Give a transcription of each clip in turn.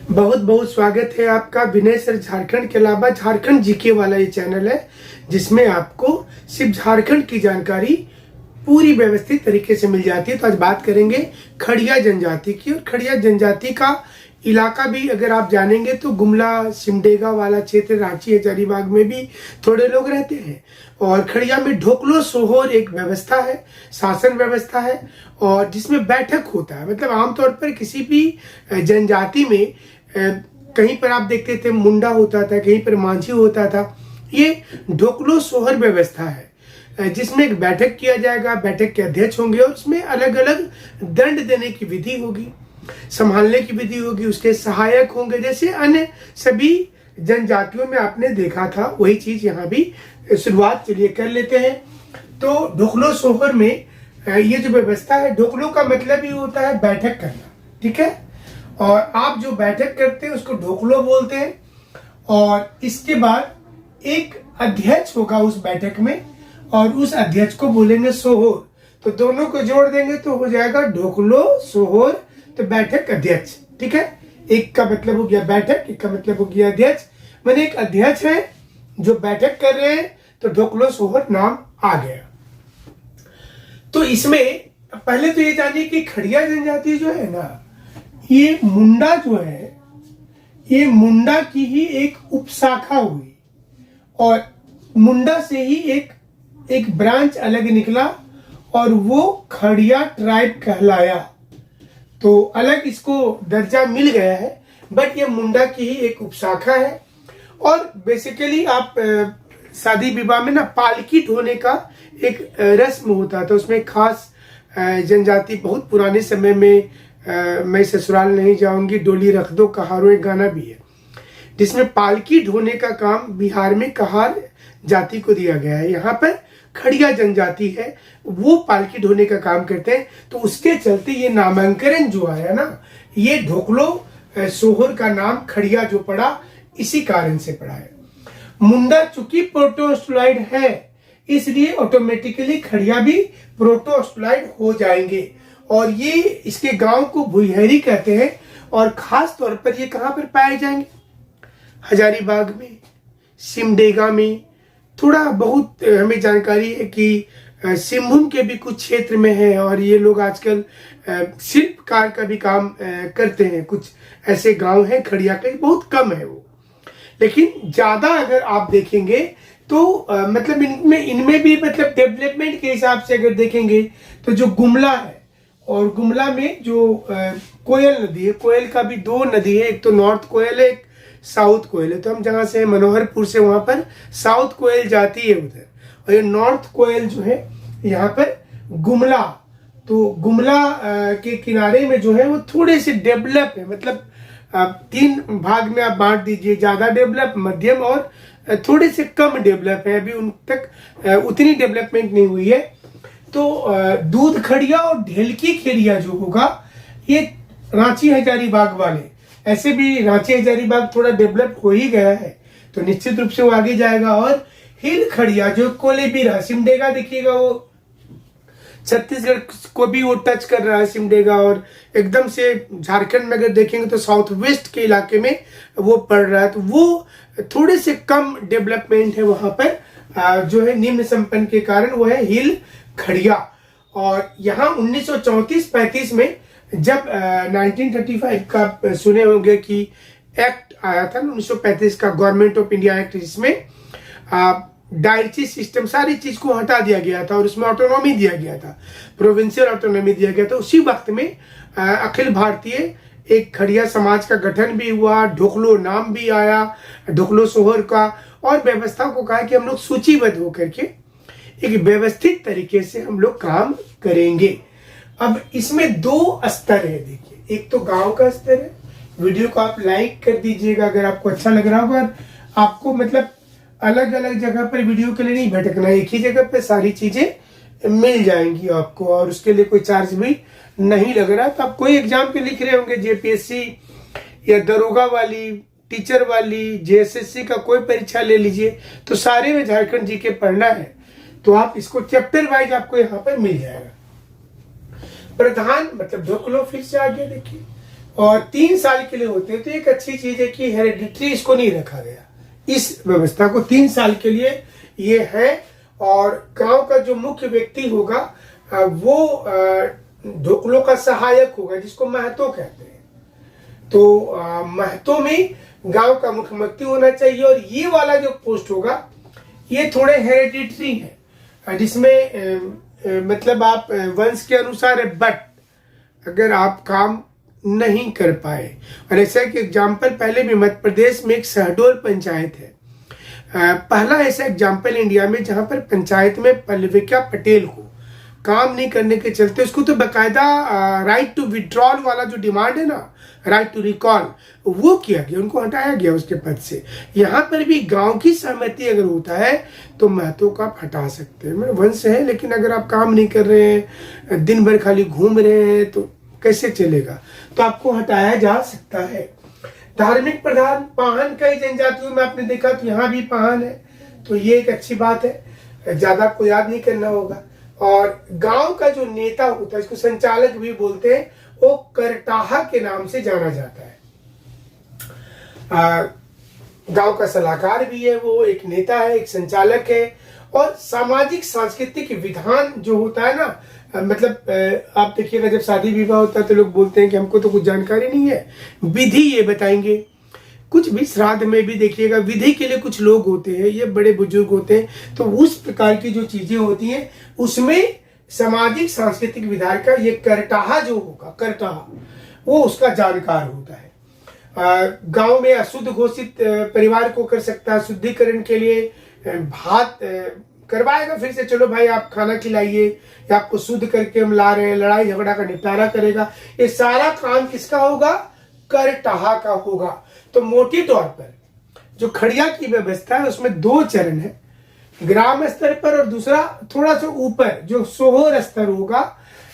बहुत बहुत स्वागत है आपका विनय सर झारखंड के अलावा झारखंड जीके वाला ये चैनल है जिसमें आपको सिर्फ झारखंड की जानकारी पूरी व्यवस्थित तरीके से मिल जाती है। तो आज बात करेंगे खड़िया जनजाति की। और खड़िया जनजाति का इलाका भी अगर आप जानेंगे तो गुमला सिमडेगा वाला क्षेत्र, रांची हजारीबाग में भी थोड़े लोग रहते हैं। और खड़िया में ढोकलो सोहोर एक व्यवस्था है, शासन व्यवस्था है, और जिसमें बैठक होता है। मतलब आमतौर पर किसी भी जनजाति में कहीं पर आप देखते थे मुंडा होता था, कहीं पर मांझी होता था। ये ढोकलो सोहर व्यवस्था है जिसमें एक बैठक किया जाएगा, बैठक के अध्यक्ष होंगे और उसमें अलग अलग दंड देने की विधि होगी, संभालने की विधि होगी, उसके सहायक होंगे, जैसे अन्य सभी जनजातियों में आपने देखा था। वही चीज यहाँ भी शुरुआत चलिए कर लेते हैं। तो ढोकलो सोहर में ये जो व्यवस्था है, ढोकलो का मतलब ही होता है बैठक करना, ठीक है। और आप जो बैठक करते हैं उसको ढोकलो बोलते हैं। और इसके बाद एक अध्यक्ष होगा उस बैठक में और उस अध्यक्ष को बोलेंगे सोहोर। तो दोनों को जोड़ देंगे तो हो जाएगा ढोकलो सोहोर, तो बैठक अध्यक्ष, ठीक है। एक का मतलब हो गया बैठक, एक का मतलब हो गया अध्यक्ष। मैंने एक अध्यक्ष है जो बैठक कर रहे हैं तो ढोकलो सोहोर नाम आ गया। तो इसमें पहले तो ये जानिए कि खड़िया जनजाति जो है ना, ये मुंडा जो है, ये मुंडा की ही एक उपशाखा हुई और मुंडा से ही एक ब्रांच अलग निकला और वो खड़िया ट्राइब कहलाया। तो अलग इसको दर्जा मिल गया है, बट ये मुंडा की ही एक उपशाखा है। और बेसिकली आप शादी विवाह में ना पालकी ढोने का एक रस्म होता है। तो उसमें खास जनजाति बहुत पुराने समय में मैं ससुराल नहीं जाऊंगी डोली रख दो कहारो, एक गाना भी है जिसमें पालकी ढोने का काम बिहार में कहार जाति को दिया गया है। यहाँ पर खड़िया जनजाति है, वो पालकी ढोने का काम करते हैं। तो उसके चलते ये नामांकन जो आया ना, ये ढोकलो सोहर का नाम खड़िया जो पड़ा इसी कारण से पड़ा है। मुंडा चूंकि प्रोटोस्टुलाइड है इसलिए ऑटोमेटिकली खड़िया भी प्रोटोस्टुलाइड हो जाएंगे। और ये इसके गांव को भुइहरी कहते हैं। और खास तौर पर ये कहां पर पाए जाएंगे? हजारीबाग में, सिमडेगा में, थोड़ा बहुत हमें जानकारी है कि सिंहभूम के भी कुछ क्षेत्र में है। और ये लोग आजकल शिल्पकार का भी काम करते हैं। कुछ ऐसे गांव हैं खड़िया के, बहुत कम है वो, लेकिन ज्यादा अगर आप देखेंगे तो मतलब इनमें भी मतलब डेवलपमेंट के हिसाब से अगर देखेंगे तो जो गुमला है, और गुमला में जो कोयल नदी है, कोयल का भी दो नदी है, एक तो नॉर्थ कोयल है, एक साउथ कोयल है। तो हम जहाँ से मनोहरपुर से वहां पर साउथ कोयल जाती है उधर, और ये नॉर्थ कोयल जो है यहाँ पर गुमला। तो गुमला के किनारे में जो है वो थोड़े से डेवलप है। मतलब तीन भाग में आप बांट दीजिए, ज्यादा डेवलप, मध्यम और थोड़े से कम डेवलप है। अभी उन तक उतनी डेवलपमेंट नहीं हुई है। तो दूध खड़िया और ढेलकी खेड़िया जो होगा ये रांची हजारीबाग वाले, ऐसे भी रांची हजारीबाग थोड़ा डेवलप हो ही गया है तो निश्चित रूप से वो आगे जाएगा। और हिल खड़िया जो कोलेबिरा, सिमडेगा देखिएगा वो छत्तीसगढ़ को भी वो टच कर रहा है सिमडेगा, और एकदम से झारखंड में अगर देखेंगे तो साउथ वेस्ट के इलाके में वो पड़ रहा है। तो वो थोड़े से कम डेवलपमेंट है वहां पर जो है निम्न संपन्न के कारण, वो है हिल खड़िया। और यहाँ 1934-35 में जब 1935 का सुने होंगे कि एक्ट आया था 1935 का, गवर्नमेंट ऑफ इंडिया एक्ट, जिसमें डायरेक्टरी सिस्टम सारी चीज को हटा दिया गया था और उसमें ऑटोनॉमी दिया गया था, प्रोविंशियल ऑटोनॉमी दिया गया था। उसी वक्त में अखिल भारतीय एक खड़िया समाज का गठन भी हुआ, ढोकलो नाम भी आया ढोकलो सोहर का। और व्यवस्था को कहा कि हम लोग सूचीबद्ध होकर के एक व्यवस्थित तरीके से हम लोग काम करेंगे। अब इसमें दो स्तर है, देखिए, एक तो गांव का स्तर है। वीडियो को आप लाइक कर दीजिएगा अगर आपको अच्छा लग रहा होगा। आपको मतलब अलग अलग जगह पर वीडियो के लिए नहीं भटकना, एक ही जगह पर सारी चीजें मिल जाएंगी आपको, और उसके लिए कोई चार्ज भी नहीं लग रहा। तो आप कोई एग्जाम पे लिख रहे होंगे, जेपीएससी या दरोगा वाली, टीचर वाली, जेएसएससी का कोई परीक्षा ले लीजिए, तो सारे में झारखंड जी के पढ़ना है तो आप इसको चैप्टर वाइज आपको यहाँ पर मिल जाएगा। प्रधान मतलब ढोकलो फिर से आगे देखिए, और 3 साल के लिए होते हैं। तो एक अच्छी चीज है कि हेरिडिटरी इसको नहीं रखा गया, इस व्यवस्था को 3 साल के लिए ये है। और गांव का जो मुख्य व्यक्ति होगा वो ढोकलों का सहायक होगा, जिसको महतो कहते हैं। तो महतो में गांव का मुख्य व्यक्ति होना चाहिए। और ये वाला जो पोस्ट होगा ये थोड़े हेरिडिटरी है, जिसमें मतलब आप वंश के अनुसार है, बट अगर आप काम नहीं कर पाए। और ऐसा एक एग्जाम्पल पहले भी मध्य प्रदेश में एक शहडोल पंचायत है, पहला ऐसा एग्जाम्पल इंडिया में जहां पर पंचायत में पल्लविका पटेल को काम नहीं करने के चलते उसको तो बकायदा राइट टू विड्रॉल वाला जो डिमांड है ना, राइट टू रिकॉल, वो किया गया, उनको हटाया गया उसके पद से। यहाँ पर भी गांव की सहमति अगर होता है तो महतो का आप हटा सकते हैं। मतलब वंश है, लेकिन अगर आप काम नहीं कर रहे हैं, दिन भर खाली घूम रहे हैं, तो कैसे चलेगा? तो आपको हटाया जा सकता है। धार्मिक प्रधान पाहन कई जनजातियों में आपने देखा, तो यहाँ भी पाहन है, तो ये एक अच्छी बात है, ज्यादा को याद नहीं करना होगा। और गांव का जो नेता होता है, इसको संचालक भी बोलते हैं, वो करटाहा के नाम से जाना जाता है। गांव का सलाहकार भी है, वो एक नेता है, एक संचालक है। और सामाजिक सांस्कृतिक विधान जो होता है ना, मतलब आप देखिएगा जब शादी विवाह होता है तो लोग बोलते हैं कि हमको तो कुछ जानकारी नहीं है, विधि ये बताएंगे। कुछ भी श्राद्ध में भी देखिएगा विधि के लिए कुछ लोग होते हैं, ये बड़े बुजुर्ग होते हैं, तो उस प्रकार की जो चीजें होती हैं उसमें सामाजिक सांस्कृतिक विधान का ये करटाहा जो होगा, करटाहा वो उसका जानकार होता है। गांव में अशुद्ध घोषित परिवार को कर सकता है, शुद्धिकरण के लिए भात करवाएगा, फिर से चलो भाई आप खाना खिलाइए, या आपको शुद्ध करके हम ला रहे हैं, लड़ाई झगड़ा का निपटारा करेगा। ये सारा काम किसका होगा? करटाहा का होगा। तो मोटे तौर पर जो खड़िया की व्यवस्था है उसमें 2 चरण है, ग्राम स्तर पर और दूसरा थोड़ा सा ऊपर जो सोहर स्तर होगा,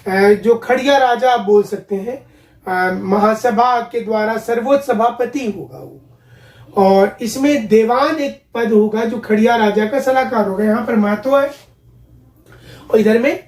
जो खड़िया राजा आप बोल सकते हैं, महासभा के द्वारा सर्वोच्च सभापति होगा वो। और इसमें देवान एक पद होगा जो खड़िया राजा का सलाहकार होगा। यहाँ पर महतो है और इधर में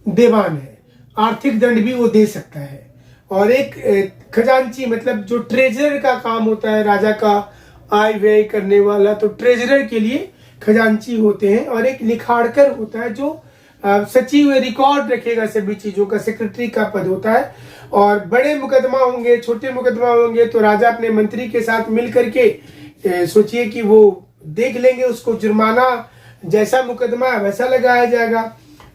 देवान है, आर्थिक दंड भी वो दे सकता है। और एक खजांची, मतलब जो ट्रेजरर का काम होता है, राजा का आय व्यय करने वाला, तो ट्रेजरर के लिए खजांची होते हैं। और एक लिखाड़कर होता है जो सचिव रिकॉर्ड रखेगा सभी चीजों का, सेक्रेटरी का पद होता है। और बड़े मुकदमा होंगे, छोटे मुकदमा होंगे, तो राजा अपने मंत्री के साथ मिल करके सोचिए कि वो देख लेंगे, उसको जुर्माना जैसा मुकदमा है वैसा लगाया जाएगा।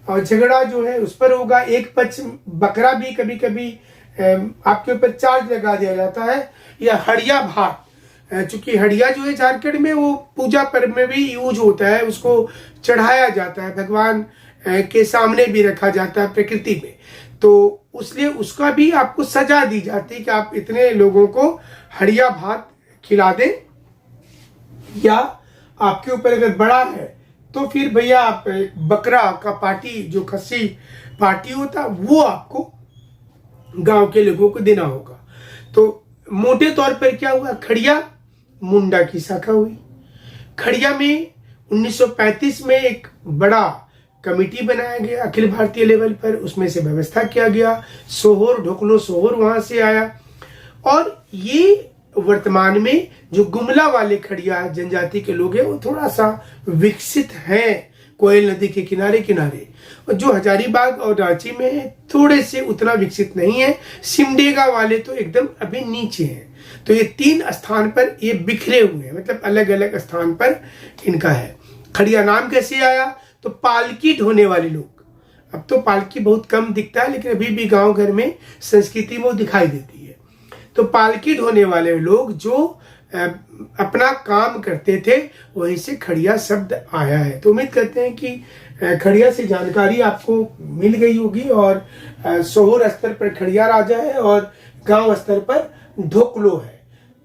और झगड़ा जो है उस पर होगा। एक पक्ष बकरा भी कभी कभी आपके ऊपर चार्ज लगा दिया जाता है, या हड़िया भात, चूंकि हड़िया जो है झारखंड में वो पूजा पर्व में भी यूज होता है, उसको चढ़ाया जाता है, भगवान के सामने भी रखा जाता है प्रकृति में, तो उसलिए उसका भी आपको सजा दी जाती है कि आप इतने लोगों को हड़िया भात खिला दें, या आपके ऊपर अगर बड़ा है तो फिर भैया आप बकरा का पार्टी, जो खस्सी पार्टी होता है, वो आपको गांव के लोगों को देना होगा। तो मोटे तौर पर क्या हुआ? खड़िया मुंडा की शाखा हुई। खड़िया में 1935 में एक बड़ा कमेटी बनाया गया अखिल भारतीय लेवल पर, उसमें से व्यवस्था किया गया। सोहर, ढोकलो सोहर वहां से आया। और ये वर्तमान में जो गुमला वाले खड़िया जनजाति के लोग हैं वो थोड़ा सा विकसित हैं, कोयल नदी के किनारे किनारे। और जो हजारीबाग और रांची में है थोड़े से उतना विकसित नहीं है। सिमडेगा वाले तो एकदम अभी नीचे हैं। तो ये 3 स्थान पर ये बिखरे हुए हैं, मतलब अलग अलग स्थान पर इनका है। खड़िया नाम कैसे आया? तो पालकी ढोने वाले लोग, अब तो पालकी बहुत कम दिखता है, लेकिन अभी भी गांव घर में संस्कृति में वो दिखाई देती है। तो पालकी ढोने वाले लोग जो अपना काम करते थे, वहीं से खड़िया शब्द आया है। तो उम्मीद करते हैं कि खड़िया से जानकारी आपको मिल गई होगी। और सोहर स्तर पर खड़िया राजा है और गांव स्तर पर ढोकलो है।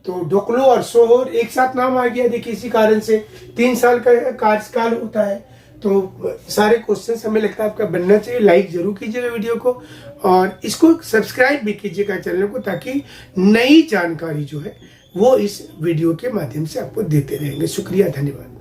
तो ढोकलो और सोहर एक साथ नाम आ गया, देखिए इसी कारण से 3 साल का कार्यकाल होता है। तो सारे क्वेश्चंस हमें लगता है आपका बनना चाहिए। लाइक जरूर कीजिएगा वीडियो को, और इसको सब्सक्राइब भी कीजिएगा चैनल को, ताकि नई जानकारी जो है वो इस वीडियो के माध्यम से आपको देते रहेंगे। शुक्रिया, धन्यवाद।